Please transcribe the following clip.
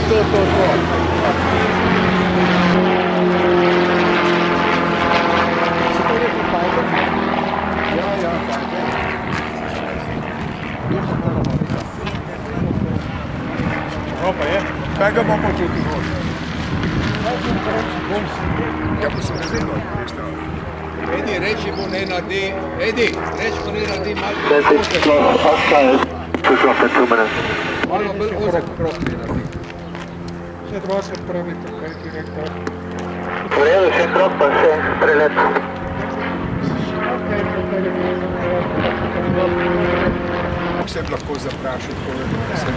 Opa, é? Pega a mão pra tu, ja pa sem razino, Edi, reči mu ne naredi, Edi, reči mu ne naredi malo bolj ozek krok ne naredi. Še 20 pravite, kaj ti rekel. V redu, še krok pa še prelet. Se lahko zaprašati, ko se